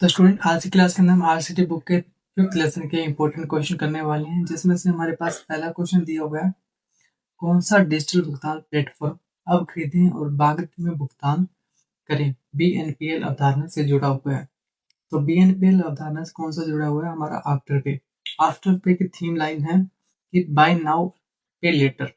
तो स्टूडेंट आज की क्लास के अंदर हम आरसीटी बुक के फिफ्थ लेसन के इंपॉर्टेंट क्वेश्चन करने वाले हैं, जिसमें से हमारे पास पहला क्वेश्चन दिया हुआ है, कौन सा डिजिटल भुगतान प्लेटफॉर्म अब खरीदें और बाद में भुगतान करें बीएनपीएल अवधारणा से जुड़ा हुआ है। तो बीएनपीएल अवधारणा से कौन सा जुड़ा हुआ है, हमारा आफ्टर पे। आफ्टर पे की थीम लाइन है कि बाय नाउ पे लेटर,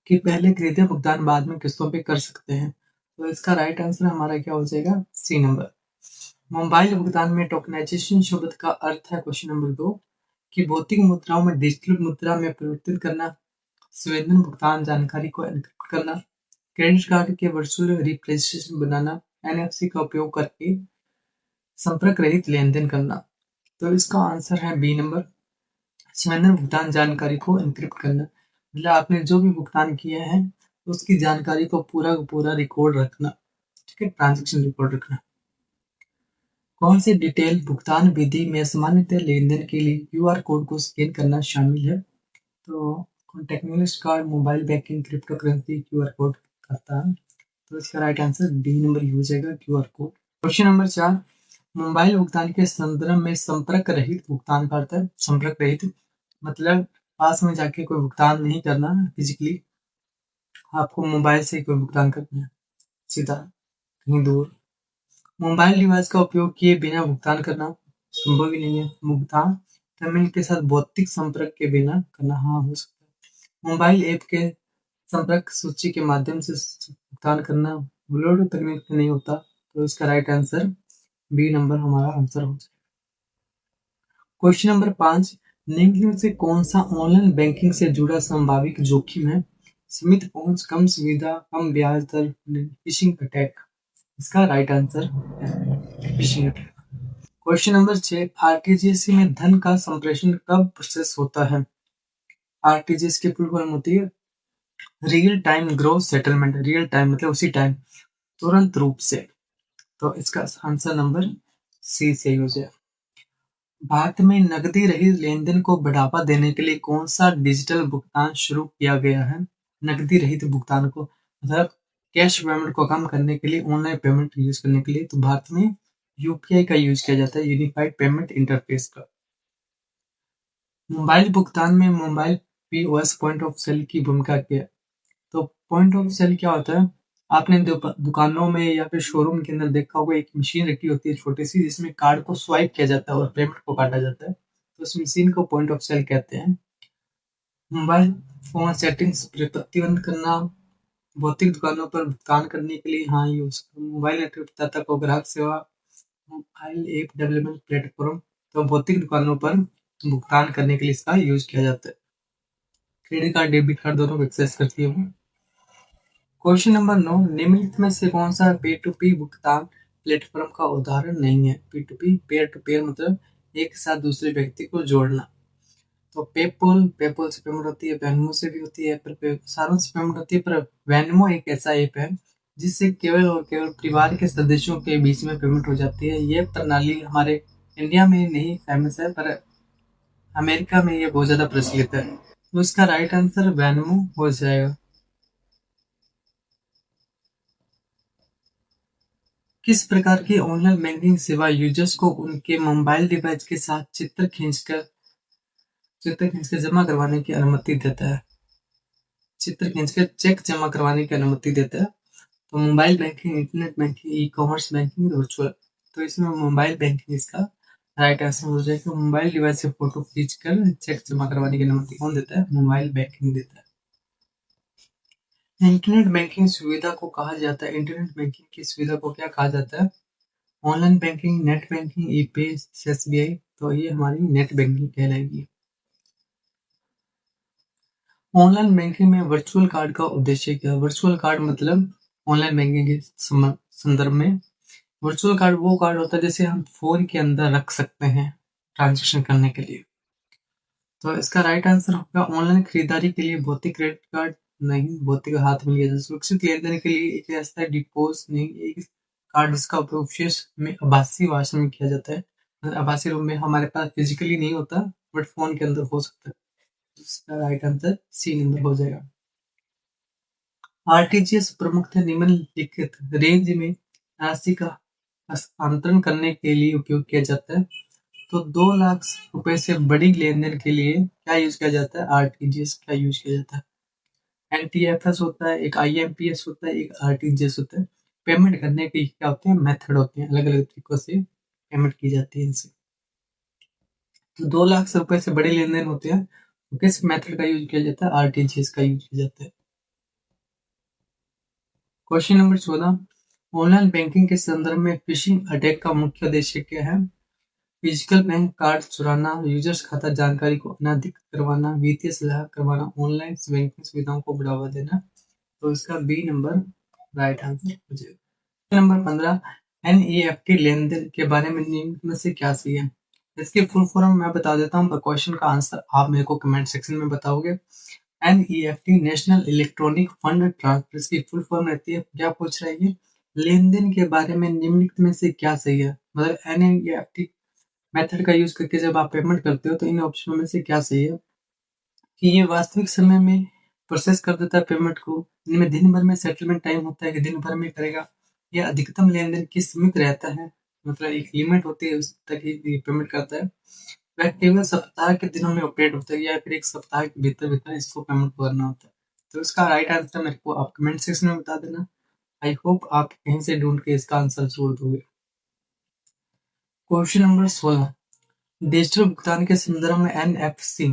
कि पहले खरीदे भुगतान बाद में किस्तों पे कर सकते हैं। तो इसका राइट आंसर हमारा क्या हो जाएगा, सी नंबर। मोबाइल भुगतान में टोकनाइजेशन शब्द का अर्थ है, क्वेश्चन नंबर 2, कि भौतिक मुद्राओं में डिजिटल मुद्रा में परिवर्तित करना, संवेदन भुगतान जानकारी को एन्क्रिप्ट करना, क्रेडिट कार्ड के वर्चुअल रिप्रेजेंटेशन बनाना, एनएफसी का उपयोग करके संपर्क रहित लेन देन करना। तो इसका आंसर है बी नंबर, संवेदन भुगतान जानकारी को एन्क्रिप्ट करना। मतलब आपने जो भी भुगतान किया है उसकी जानकारी को पूरा का पूरा रिकॉर्ड रखना, ठीक है, ट्रांजेक्शन रिकॉर्ड रखना। कौन सी डिटेल भुगतान विधि में सामान्यतः लेनदेन के लिए क्यूआर कोड को स्कैन करना शामिल है? तो contactless card, mobile banking, crypto currency QR code करता है। तो इसका राइट आंसर डी नंबर ही हो जाएगा, QR code. Question number 4, mobile भुगतान के संदर्भ में संपर्क रहित भुगतान का अर्थ है। संपर्क रहित मतलब पास में जाके कोई भुगतान नहीं करना, फिजिकली आपको मोबाइल से कोई भुगतान करना है, सीधा कहीं दूर। मोबाइल डिवाइस का उपयोग किए बिना भुगतान करना संभव ही नहीं है। भुगतान पेमेंट के साथ भौतिक संपर्क के बिना करना, हाँ, हो सकता है। मोबाइल ऐप के संपर्क सूची के माध्यम से भुगतान करना ब्लूटूथ तकनीक से नहीं होता। तो इसका राइट आंसर बी नंबर हमारा आंसर हो जाएगा। क्वेश्चन नंबर 5, निम्न से कौन सा ऑनलाइन बैंकिंग से जुड़ा संभावित जोखिम है? सीमित पहुंच, कम सुविधा, कम ब्याज दर, फिशिंग अटैक। इसका राइट आंसर है phishing attack. Question number 6, RTGS में धन का संप्रेषण कब प्रोसेस होता है? आरटीजीएस की फुल फॉर्म होती है real time gross settlement. Real time मतलब उसी टाइम, तुरंत रूप से। तो इसका आंसर नंबर सी सही हो जाए। भारत में नकदी रहित लेनदेन को बढ़ावा देने के लिए कौन सा डिजिटल भुगतान शुरू किया गया है? नकदी रहित भुगतान को मतलब कैश पेमेंट को कम करने के लिए, ऑनलाइन पेमेंट यूज करने के लिए, तो भारत में यूपीआई का यूज किया जाता है, यूनिफाइड पेमेंट इंटरफेस का। मोबाइल भुगतान में mobile POS point of sale की भूमिका क्या है? तो पॉइंट ऑफ सेल क्या होता है? आपने दुकानों में या फिर शोरूम के अंदर देखा होगा, एक मशीन रखी होती है छोटी सी, जिसमें कार्ड को स्वाइप किया जाता है और पेमेंट को काटा जाता है। तो उस मशीन को पॉइंट ऑफ सेल कहते हैं। मोबाइल फोन सेटिंग्स प्रतिबंध करना, भौतिक दुकानों पर भुगतान करने के लिए, हाँ, यूज। मोबाइल नेटवर्क प्रदाता को ग्राहक सेवा, मोबाइल ऐप डेवलपमेंट प्लेटफॉर्म, तो भौतिक दुकानों पर भुगतान करने के लिए इसका यूज किया जाता है। क्रेडिट कार्ड, डेबिट कार्ड दोनों को एक्सेस करती है वो। क्वेश्चन नंबर 9, निम्नलिखित में से कौन सा पे टू पी भुगतान प्लेटफॉर्म का उदाहरण नहीं है? P two P, peer to peer मतलब एक साथ दूसरे व्यक्ति को जोड़ना। तो पेपल, पेपल से पेमेंट होती है, वेनमो से भी होती है, पर सारों से पेमेंट होती है। पर वेनमो एक ऐसा ऐप है जिससे केवल और केवल परिवार के सदस्यों के बीच में पेमेंट हो जाती है। ये प्रणाली हमारे इंडिया में नहीं फेमस है, पर अमेरिका में ये बहुत ज्यादा प्रचलित है। तो इसका राइट आंसर वेनमो हो जाएगा। किस प्रकार की ऑनलाइन बैंकिंग सेवा यूजर्स को उनके मोबाइल डिवाइस के साथ चित्र खींचकर जमा करवाने की अनुमति देता है? चित्र खींचकर चेक जमा करवाने की अनुमति देता है। तो mobile banking, internet banking, e commerce banking, virtual. तो इसमें मोबाइल बैंकिंग इसका राइट आंसर हो जाएगा। मोबाइल डिवाइस से फोटो खींचकर चेक जमा करवाने की अनुमति कौन देता है? मोबाइल बैंकिंग देता है। इंटरनेट बैंकिंग सुविधा को कहा जाता है, इंटरनेट बैंकिंग की सुविधा को क्या कहा जाता है? Online banking, net banking, epay, SBI. तो ये हमारी नेट बैंकिंग कहलाएगी। ऑनलाइन बैंकिंग में वर्चुअल कार्ड का उद्देश्य क्या है? वर्चुअल कार्ड मतलब ऑनलाइन बैंकिंग के संदर्भ में वर्चुअल कार्ड वो कार्ड होता है जिसे हम फोन के अंदर रख सकते हैं ट्रांजेक्शन करने के लिए। तो इसका राइट आंसर होगा ऑनलाइन खरीदारी के लिए भौतिक क्रेडिट कार्ड नहीं, भौतिक हाथ में लिया जाए। सुरक्षित लेनदेन के लिए एक ऐसा डिपोज नहीं, एक कार्ड जिसका उपयोग विशेष में आभासी भाषा में किया जाता है। आभासी रूप में हमारे पास फिजिकली नहीं होता, बट फोन के अंदर हो सकता है। इसका राइट आंसर सी नंबर हो जाएगा। आरटीजीएस प्रमुखतः निम्नलिखित रेंज में राशि का हस्तांतरण करने के लिए उपयोग किया जाता है। तो 2 लाख रुपए से बड़ी लेन देन के लिए क्या यूज किया जाता है? आरटीजीएस का यूज किया जाता है। एनटीएफएस होता है, एक आईएमपीएस होता है, एक आरटीजीएस होता है। पेमेंट करने के क्या होते हैं? मेथड होते हैं, अलग अलग तरीकों से पेमेंट की जाती है इनसे। तो 2 लाख रुपए से बड़े लेन देन होते हैं तो किस मेथड का यूज किया जाता है? आरटीजीएस का यूज किया जाता है। क्वेश्चन नंबर 14, ऑनलाइन बैंकिंग के संदर्भ में फिशिंग अटैक का मुख्य उद्देश्य क्या है? फिजिकल बैंक कार्ड चुराना, यूजर्स खाता जानकारी को अनाधिकृत करवाना, वित्तीय सलाह करवाना, ऑनलाइन बैंकिंग सुविधाओं को बढ़ावा देना। तो इसका बी नंबर राइट आंसर हो जाएगा। नंबर 15, एनईएफटी लेन देन के बारे में निम्न में से क्या सही है? इसकी फुल फॉर्म मैं बता देता हूँ, क्वेश्चन का आंसर आप मेरे को कमेंट सेक्शन में बताओगे। NEFT national electronic fund transfer, इसकी फुल फॉर्म रहती है। क्या पूछ रहा है ये? लेन देन के बारे में निम्नलिखित में से क्या सही है? मतलब एनईएफटी मेथड का यूज करके जब आप पेमेंट करते हो तो इन ऑप्शनों में से क्या सही है? कि ये वास्तविक समय में प्रोसेस कर देता है पेमेंट को, इनमें दिन भर में सेटलमेंट टाइम होता है कि दिन भर में करेगा, या अधिकतम लेन देन की सीमित रहता है, मतलब एक लिमिट होती है उस तक ही पेमेंट करता है, वह केवल सप्ताह के दिनों में ऑपरेट होता है, या फिर एक सप्ताह के भीतर भीतर इसको पेमेंट करना होता है। तो इसका राइट आंसर मेरे को आप कमेंट सेक्शन में बता देना। आई होप आप कहीं से ढूंढ के इसका आंसर छोड़ दोगे। क्वेश्चन नंबर 16, डिजिटल भुगतान के संदर्भ में एनएफसी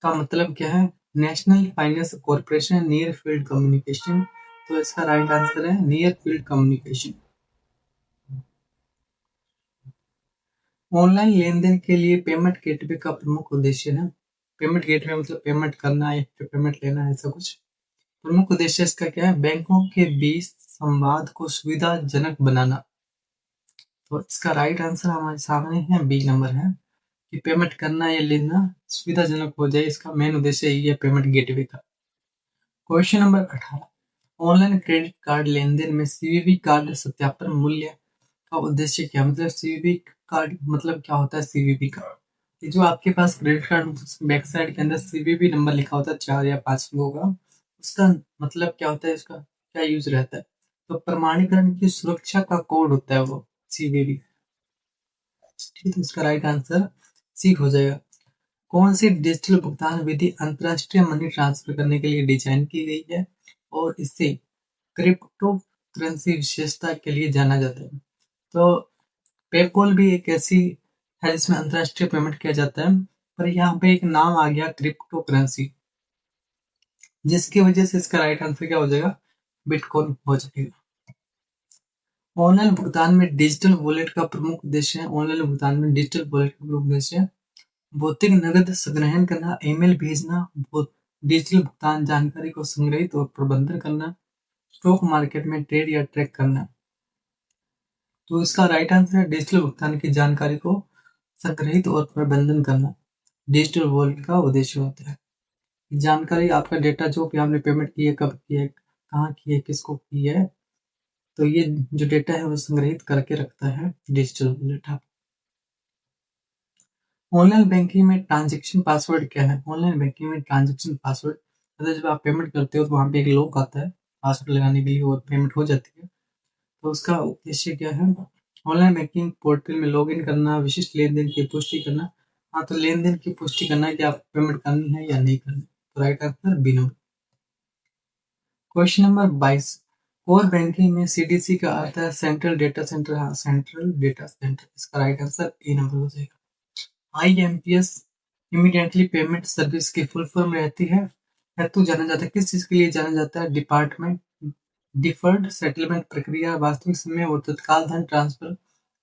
का मतलब क्या है? National finance corporation near field communication. तो इसका राइट आंसर है नियर फील्ड कम्युनिकेशन। ऑनलाइन लेन देन के लिए पेमेंट गेटवे का प्रमुख उद्देश्य है। पेमेंट गेटवे मतलब पेमेंट करना है, पेमेंट लेना है, ऐसा कुछ। प्रमुख उद्देश्य इसका क्या है? बैंकों के बीच संवाद को सुविधाजनक बनाना। तो इसका राइट आंसर हमारे सामने है, बी नंबर है, कि पेमेंट करना या लेना सुविधाजनक हो जाए, इसका मेन उद्देश्य यही है पेमेंट गेटवे का। Question number 18, online credit card लेन देन में सीवीवी कार्ड सत्यापन मूल्य का उद्देश्य क्या? मतलब सीवीवी कार्ड मतलब क्या होता है? सीवीवी का ये जो आपके पास क्रेडिट कार्ड बैक साइड के अंदर सीवीवी नंबर लिखा होता है 4 या 5 अंकों का, उसका मतलब क्या होता है? इसका क्या यूज रहता है? तो प्रमाणीकरण की सुरक्षा का कोड होता है वो सीवीवी। ठीक है, इसका राइट आंसर सी हो जाएगा। कौन सी डिजिटल भुगतान विधि अंतरराष्ट्रीय मनी ट्रांसफर करने के लिए डिजाइन की गई है और इसे क्रिप्टो करेंसी विशेषता के लिए जाना जाता है? तो पेपॉल भी एक ऐसी है जिसमें अंतरराष्ट्रीय पेमेंट किया जाता है, पर यहाँ पे एक नाम आ गया क्रिप्टो करेंसी, जिसकी वजह से इसका राइट आंसर क्या हो जाएगा? बिटकॉइन हो जाएगा। ऑनलाइन भुगतान में डिजिटल वॉलेट का प्रमुख उद्देश्य है। ऑनलाइन भुगतान में डिजिटल वॉलेट का प्रमुख उद्देश्य है भौतिक नकद संग्रहण करना, ईमेल भेजना, डिजिटल भुगतान जानकारी को संग्रहित और प्रबंधन करना, स्टॉक मार्केट में ट्रेड या ट्रैक करना। तो इसका राइट आंसर है डिजिटल भुगतान की जानकारी को संग्रहित और प्रबंधन करना डिजिटल वॉलेट का उद्देश्य होता है। जानकारी, आपका डेटा, जो भी आपने पेमेंट की है, कब की है, कहाँ की है, किसको की है, तो ये जो डेटा है वो संग्रहित करके रखता है डिजिटल वॉलेट। ऑनलाइन बैंकिंग में ट्रांजैक्शन पासवर्ड क्या है? ऑनलाइन बैंकिंग में ट्रांजैक्शन पासवर्ड मतलब जब आप पेमेंट करते हो तो वहाँ पे एक लॉक आता है पासवर्ड लगाने के लिए और पेमेंट हो जाती है। तो उसका उद्देश्य क्या है? ऑनलाइन बैंकिंग पोर्टल में लॉग इन करना, विशिष्ट लेन देन की पुष्टि करना। हाँ, तो लेन देन की पुष्टि करना है कि आप पेमेंट करनी है या नहीं करनी। तो right answer B number. Question number 22, core banking में सीडीसी का अर्थ है सेंट्रल डेटा सेंटर। हाँ, सेंट्रल डेटा सेंटर, इसका राइट आंसर ए नंबर हो जाएगा। आईएमपीएस इमीडिएटली पेमेंट सर्विस की फुल फॉर्म रहती है, हेतु जाना जाता है, किस चीज के लिए जाना जाता है? डिपार्टमेंट डिफर्ड सेटलमेंट प्रक्रिया, वास्तविक समय और तत्काल धन ट्रांसफर,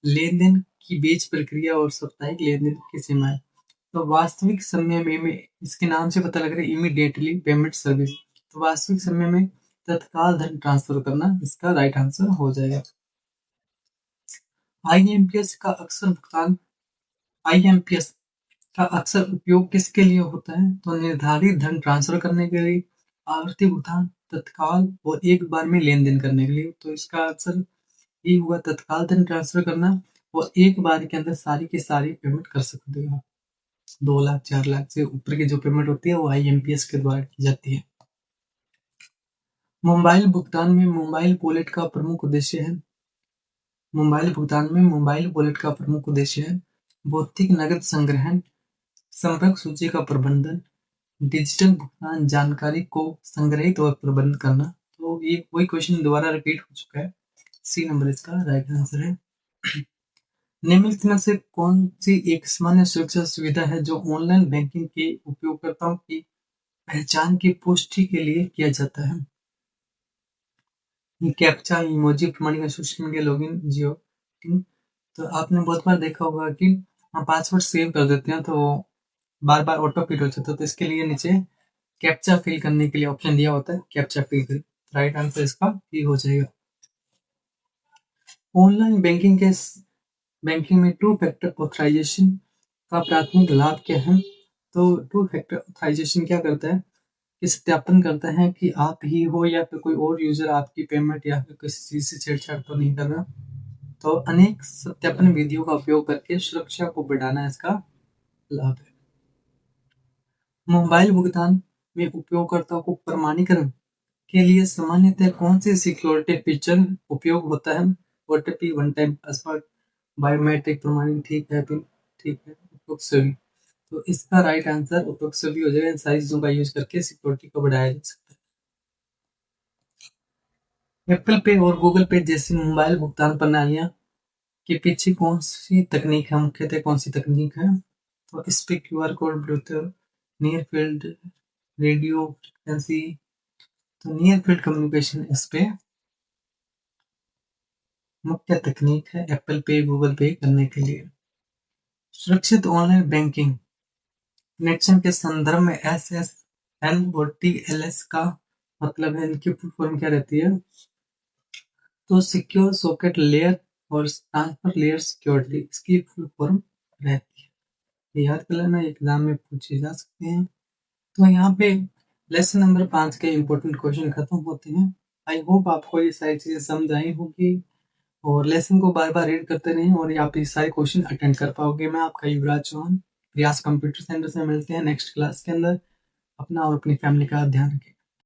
लेन देन की बीच प्रक्रिया और साप्ताहिक लेन देन की सीमाएं। तो वास्तविक समय में इसके नाम से पता लग रहा है इमीडिएटली पेमेंट सर्विस, तो वास्तविक समय में तत्काल धन ट्रांसफर करना, इसका राइट आंसर हो जाएगा। आईएमपीएस का अक्सर भुगतान आईएमपीएस का अक्सर उपयोग किसके लिए होता है? तो निर्धारित धन ट्रांसफर करने के लिए, आवर्ती भुगतान, तत्काल और एक बार में लेन देन करने के लिए। तो इसका आंसर ये हुआ, तत्काल धन ट्रांसफर करना और एक बार के अंदर सारी की सारी पेमेंट कर सकते हो। 2 लाख 4 लाख से ऊपर की जो पेमेंट होती है वो आईएमपीएस के द्वारा की जाती है। मोबाइल भुगतान में मोबाइल वॉलेट का प्रमुख उद्देश्य है मोबाइल भुगतान में मोबाइल वॉलेट का प्रमुख उद्देश्य है भौतिक नकद संग्रहण, संपर्क सूची का प्रबंधन, डिजिटल भुगतान जानकारी को संग्रहित और प्रबंध करना। तो ये वही क्वेश्चन दोबारा रिपीट हो चुका है। सी नंबर इसका राइट आंसर है। निम्नलिखित में से कौन सी एक सामान्य सुरक्षा सुविधा है जो ऑनलाइन बैंकिंग के उपयोगकर्ताओं की पहचान की पुष्टि के लिए किया जाता है? कैप्चा, इमोजी प्रमाणिका, सोशल मीडिया लॉगिन, जियो। तो आपने बहुत बार देखा होगा कि हम पासवर्ड सेव कर देते हैं तो बार बार ऑटो फिल हो जाता है, तो इसके लिए नीचे कैप्चा फिल करने के लिए ऑप्शन दिया होता है, कैप्चा फिल करें। राइट आंसर इसका ये हो जाएगा। ऑनलाइन बैंकिंग में टू फैक्टर ऑथराइजेशन का प्राथमिक लाभ क्या है? तो टू फैक्टर ऑथराइजेशन क्या करता है कि सत्यापन करता है कि आप ही हो या फिर कोई और यूजर आपकी पेमेंट या फिर किसी चीज से छेड़छाड़ तो नहीं कर रहा। तो अनेक सत्यापन विधियों का उपयोग करके सुरक्षा को बढ़ाना इसका लाभ है। मोबाइल भुगतान में उपयोगकर्ता को प्रमाणीकरण के लिए सामान्यतः कौन सी सिक्योरिटी फीचर उपयोग होता है? OTP, one time password, biometric प्रमाणीकरण, ठीक है पिन, ठीक है, उपयुक्त सभी। तो इसका राइट आंसर उपयुक्त सभी हो जाएगा। इन सारी चीजों का यूज करके सिक्योरिटी को बढ़ाया जा सकता है। एप्पल पे और गूगल पे जैसी मोबाइल भुगतान प्रणालियां के पीछे कौन सी तकनीक है? मुख्यतः कौन सी तकनीक है? तो इस पे QR code, Bluetooth, near field, radio frequency. तो नियर फील्ड कम्युनिकेशन इस पे मुख्य तकनीक है एप्पल पे, गूगल पे करने के लिए। सुरक्षित ऑनलाइन बैंकिंग कनेक्शन के संदर्भ में SSL और TLS का मतलब है, इनकी फुल फॉर्म क्या रहती है? तो सिक्योर सॉकेट लेयर और ट्रांसफर लेयर सिक्योरिटी, इसकी फुल फॉर्म रहती है। ये याद कर लेना, एग्जाम में पूछे जा सकते हैं। तो यहाँ पे लेसन नंबर 5 के इम्पोर्टेंट क्वेश्चन खत्म होते हैं। आई होप आपको ये सारी चीजें समझ आई होगी और लेसन को बार बार रीड करते रहें और आप ये सारे क्वेश्चन अटेंड कर पाओगे। मैं आपका युवराज चौहान, प्रयास कंप्यूटर सेंटर से मिलते हैं नेक्स्ट क्लास के अंदर। अपना और अपनी फैमिली का ध्यान रखें।